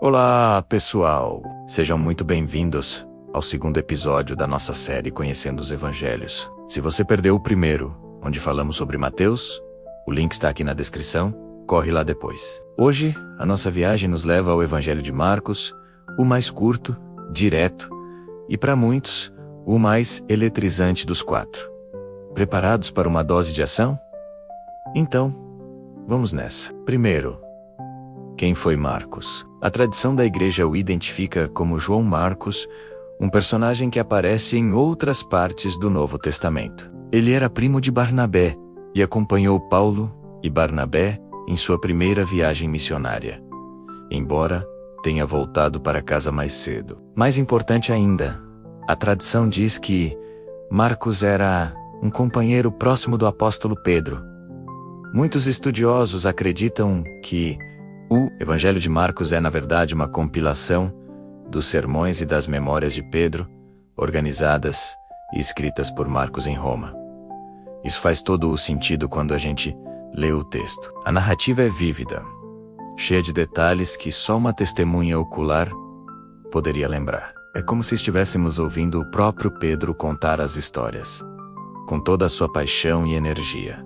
Olá, pessoal! Sejam muito bem-vindos ao segundo episódio da nossa série Conhecendo os Evangelhos. Se você perdeu o primeiro, onde falamos sobre Mateus, o link está aqui na descrição, corre lá depois. Hoje, a nossa viagem nos leva ao Evangelho de Marcos, o mais curto, direto e, para muitos, o mais eletrizante dos quatro. Preparados para uma dose de ação? Então, vamos nessa. Primeiro, quem foi Marcos? A tradição da igreja o identifica como João Marcos, um personagem que aparece em outras partes do Novo Testamento. Ele era primo de Barnabé e acompanhou Paulo e Barnabé em sua primeira viagem missionária, embora tenha voltado para casa mais cedo. Mais importante ainda, a tradição diz que Marcos era um companheiro próximo do apóstolo Pedro. Muitos estudiosos acreditam que o Evangelho de Marcos é, na verdade, uma compilação dos sermões e das memórias de Pedro, organizadas e escritas por Marcos em Roma. Isso faz todo o sentido quando a gente lê o texto. A narrativa é vívida, cheia de detalhes que só uma testemunha ocular poderia lembrar. É como se estivéssemos ouvindo o próprio Pedro contar as histórias, com toda a sua paixão e energia.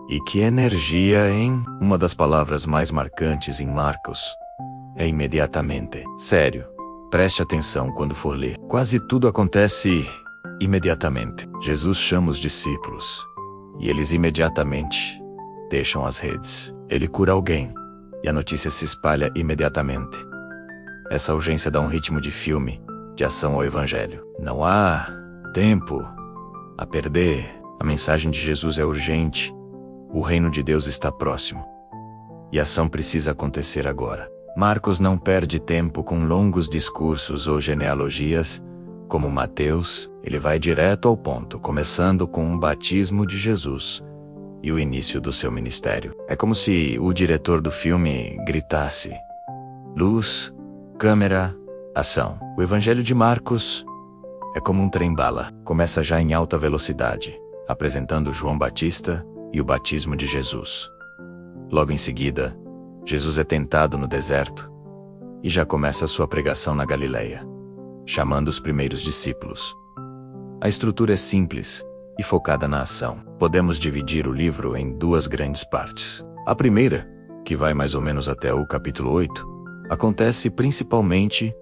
E que energia, hein? Uma das palavras mais marcantes em Marcos é imediatamente. Sério, preste atenção quando for ler. Quase tudo acontece imediatamente. Jesus chama os discípulos e eles imediatamente deixam as redes. Ele cura alguém e a notícia se espalha imediatamente. Essa urgência dá um ritmo de filme, de ação ao Evangelho. Não há tempo a perder. A mensagem de Jesus é urgente. O reino de Deus está próximo. E a ação precisa acontecer agora. Marcos não perde tempo com longos discursos ou genealogias, como Mateus. Ele vai direto ao ponto, começando com o batismo de Jesus e o início do seu ministério. É como se o diretor do filme gritasse: luz, câmera, ação. O Evangelho de Marcos é como um trem-bala. Começa já em alta velocidade, apresentando João Batista e o batismo de Jesus. Logo em seguida, Jesus é tentado no deserto e já começa a sua pregação na Galileia, chamando os primeiros discípulos. A estrutura é simples e focada na ação. Podemos dividir o livro em duas grandes partes. A primeira, que vai mais ou menos até o capítulo 8, acontece principalmente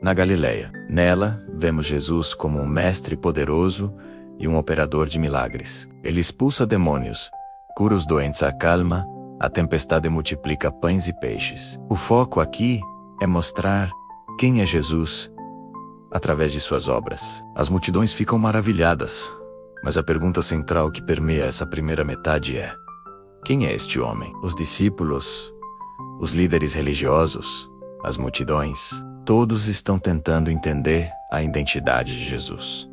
na Galileia. Nela, vemos Jesus como um mestre poderoso e um operador de milagres. Ele expulsa demônios, cura os doentes, acalma a tempestade e multiplica pães e peixes. O foco aqui é mostrar quem é Jesus através de suas obras. As multidões ficam maravilhadas, mas a pergunta central que permeia essa primeira metade é: quem é este homem? Os discípulos, os líderes religiosos, as multidões, todos estão tentando entender a identidade de Jesus.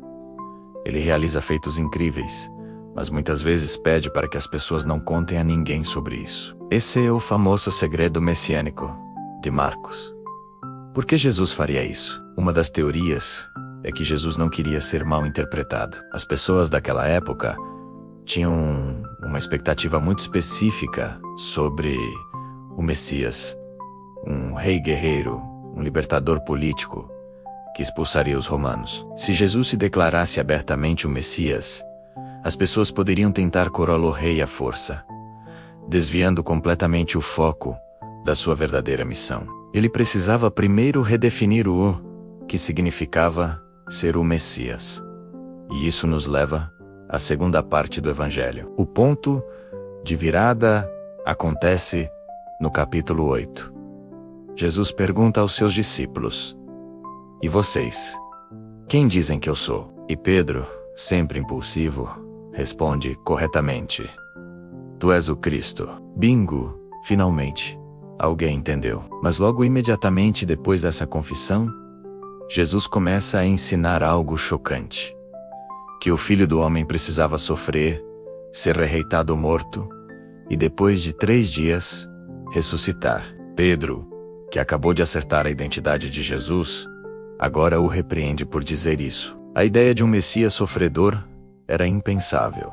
Ele realiza feitos incríveis, mas muitas vezes pede para que as pessoas não contem a ninguém sobre isso. Esse é o famoso segredo messiânico de Marcos. Por que Jesus faria isso? Uma das teorias é que Jesus não queria ser mal interpretado. As pessoas daquela época tinham uma expectativa muito específica sobre o Messias, um rei guerreiro, um libertador político, que expulsaria os romanos. Se Jesus se declarasse abertamente o Messias, as pessoas poderiam tentar coroá-lo rei à força, desviando completamente o foco da sua verdadeira missão. Ele precisava primeiro redefinir o que significava ser o Messias. E isso nos leva à segunda parte do Evangelho. O ponto de virada acontece no capítulo 8. Jesus pergunta aos seus discípulos: e vocês? Quem dizem que eu sou? E Pedro, sempre impulsivo, responde corretamente: tu és o Cristo. Bingo! Finalmente, alguém entendeu. Mas logo imediatamente depois dessa confissão, Jesus começa a ensinar algo chocante: que o Filho do Homem precisava sofrer, ser rejeitado morto, e depois de 3 dias, ressuscitar. Pedro, que acabou de acertar a identidade de Jesus, agora o repreende por dizer isso. A ideia de um Messias sofredor era impensável.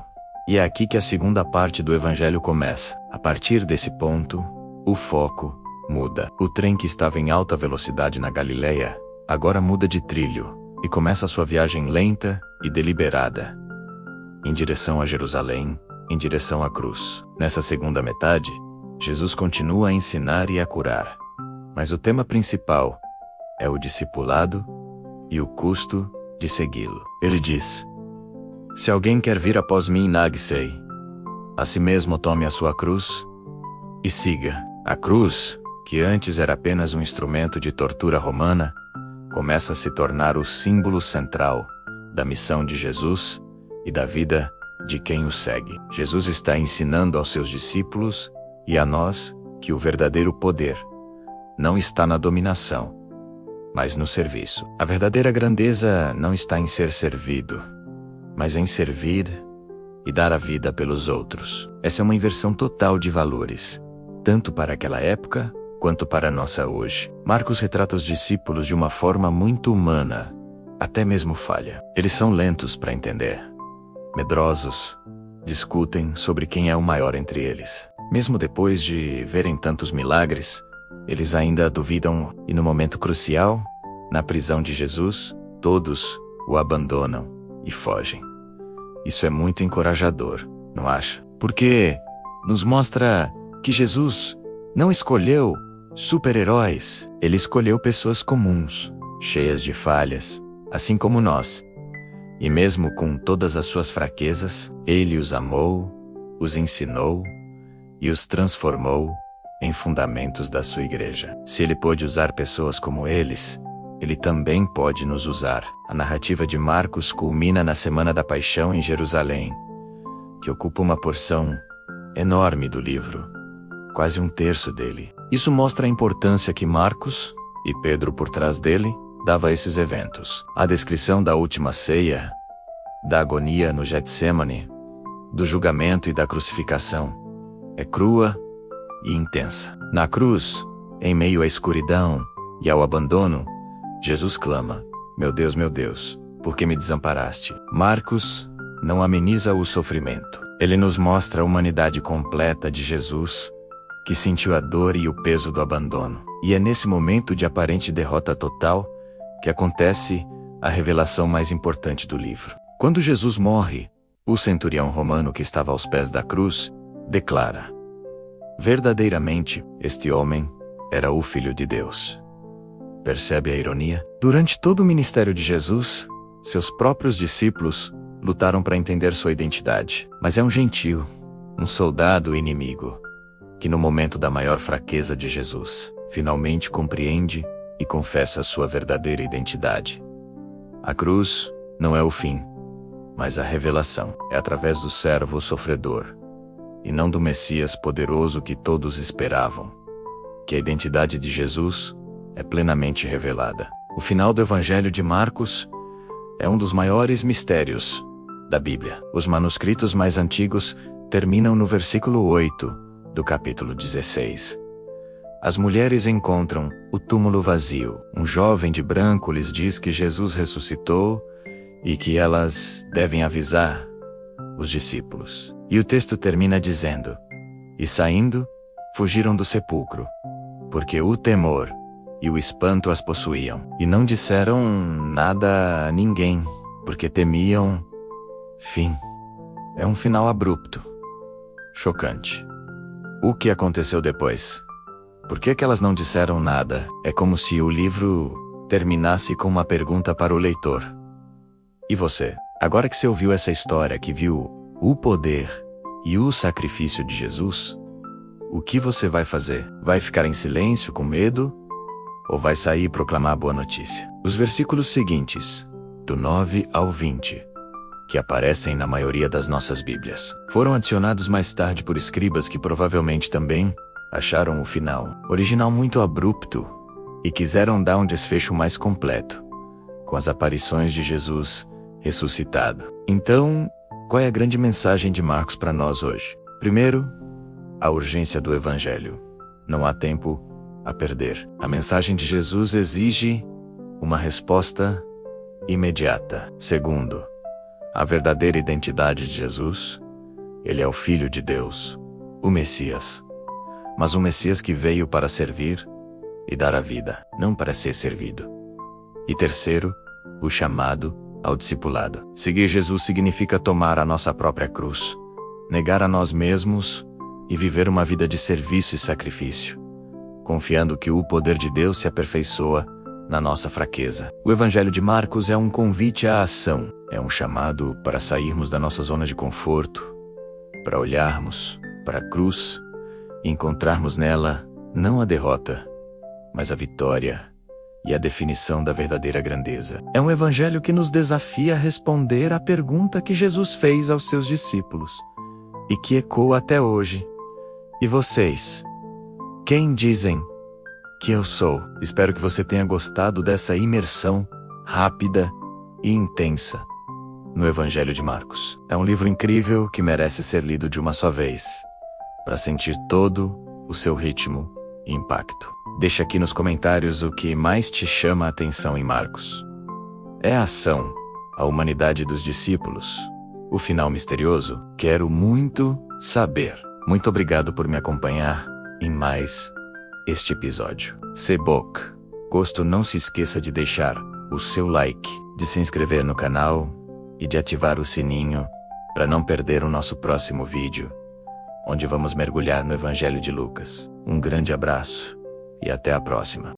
E é aqui que a segunda parte do Evangelho começa. A partir desse ponto, o foco muda. O trem que estava em alta velocidade na Galileia, agora muda de trilho, e começa sua viagem lenta e deliberada, em direção a Jerusalém, em direção à cruz. Nessa segunda metade, Jesus continua a ensinar e a curar. Mas o tema principal é o discipulado e o custo de segui-lo. Ele diz: se alguém quer vir após mim, negue-se a si mesmo, tome a sua cruz e siga. A cruz, que antes era apenas um instrumento de tortura romana, começa a se tornar o símbolo central da missão de Jesus e da vida de quem o segue. Jesus está ensinando aos seus discípulos e a nós que o verdadeiro poder não está na dominação, mas no serviço. A verdadeira grandeza não está em ser servido, mas em servir e dar a vida pelos outros. Essa é uma inversão total de valores, tanto para aquela época quanto para a nossa hoje. Marcos retrata os discípulos de uma forma muito humana, até mesmo falha. Eles são lentos para entender, medrosos, discutem sobre quem é o maior entre eles. Mesmo depois de verem tantos milagres, eles ainda duvidam e no momento crucial, na prisão de Jesus, todos o abandonam e fogem. Isso é muito encorajador, não acha? Porque nos mostra que Jesus não escolheu super-heróis. Ele escolheu pessoas comuns, cheias de falhas, assim como nós. E mesmo com todas as suas fraquezas, ele os amou, os ensinou e os transformou em fundamentos da sua igreja. Se ele pôde usar pessoas como eles, ele também pode nos usar. A narrativa de Marcos culmina na Semana da Paixão em Jerusalém, que ocupa uma porção enorme do livro, quase um terço dele. Isso mostra a importância que Marcos, e Pedro por trás dele, dava a esses eventos. A descrição da última ceia, da agonia no Getsemane, do julgamento e da crucificação, é crua e intensa. Na cruz, em meio à escuridão e ao abandono, Jesus clama: meu Deus, por que me desamparaste? Marcos não ameniza o sofrimento. Ele nos mostra a humanidade completa de Jesus, que sentiu a dor e o peso do abandono. E é nesse momento de aparente derrota total que acontece a revelação mais importante do livro. Quando Jesus morre, o centurião romano que estava aos pés da cruz declara: verdadeiramente, este homem era o Filho de Deus. Percebe a ironia? Durante todo o ministério de Jesus, seus próprios discípulos lutaram para entender sua identidade. Mas é um gentio, um soldado inimigo, que no momento da maior fraqueza de Jesus, finalmente compreende e confessa a sua verdadeira identidade. A cruz não é o fim, mas a revelação. É através do servo sofredor, e não do Messias poderoso que todos esperavam, que a identidade de Jesus é plenamente revelada. O final do Evangelho de Marcos é um dos maiores mistérios da Bíblia. Os manuscritos mais antigos terminam no versículo 8 do capítulo 16. As mulheres encontram o túmulo vazio. Um jovem de branco lhes diz que Jesus ressuscitou e que elas devem avisar os discípulos. E o texto termina dizendo: e saindo, fugiram do sepulcro, porque o temor e o espanto as possuíam. E não disseram nada a ninguém, porque temiam. Fim. É um final abrupto, chocante. O que aconteceu depois? Por que elas não disseram nada? É como se o livro terminasse com uma pergunta para o leitor. E você? Agora que você ouviu essa história, que viu o poder e o sacrifício de Jesus, o que você vai fazer? Vai ficar em silêncio com medo? Ou vai sair e proclamar a boa notícia? Os versículos seguintes, do 9 ao 20, que aparecem na maioria das nossas Bíblias, foram adicionados mais tarde por escribas que provavelmente também acharam o final original muito abrupto e quiseram dar um desfecho mais completo, com as aparições de Jesus ressuscitado. Então, qual é a grande mensagem de Marcos para nós hoje? Primeiro, a urgência do Evangelho. Não há tempo a perder. A mensagem de Jesus exige uma resposta imediata. Segundo, a verdadeira identidade de Jesus. Ele é o Filho de Deus, o Messias. mas um Messias que veio para servir e dar a vida, não para ser servido. E terceiro, o chamado ao discipulado. Seguir Jesus significa tomar a nossa própria cruz, negar a nós mesmos e viver uma vida de serviço e sacrifício, confiando que o poder de Deus se aperfeiçoa na nossa fraqueza. O Evangelho de Marcos é um convite à ação, é um chamado para sairmos da nossa zona de conforto, para olharmos para a cruz e encontrarmos nela não a derrota, mas a vitória e a definição da verdadeira grandeza. É um evangelho que nos desafia a responder à pergunta que Jesus fez aos seus discípulos e que ecoa até hoje. E vocês? Quem dizem que eu sou? Espero que você tenha gostado dessa imersão rápida e intensa no Evangelho de Marcos. É um livro incrível que merece ser lido de uma só vez, para sentir todo o seu ritmo e impacto. Deixa aqui nos comentários o que mais te chama a atenção em Marcos. É a ação, a humanidade dos discípulos, o final misterioso? Quero muito saber. Muito obrigado por me acompanhar em mais este episódio. Sebok. Gosto, não se esqueça de deixar o seu like, de se inscrever no canal e de ativar o sininho para não perder o nosso próximo vídeo, onde vamos mergulhar no Evangelho de Lucas. Um grande abraço e até a próxima.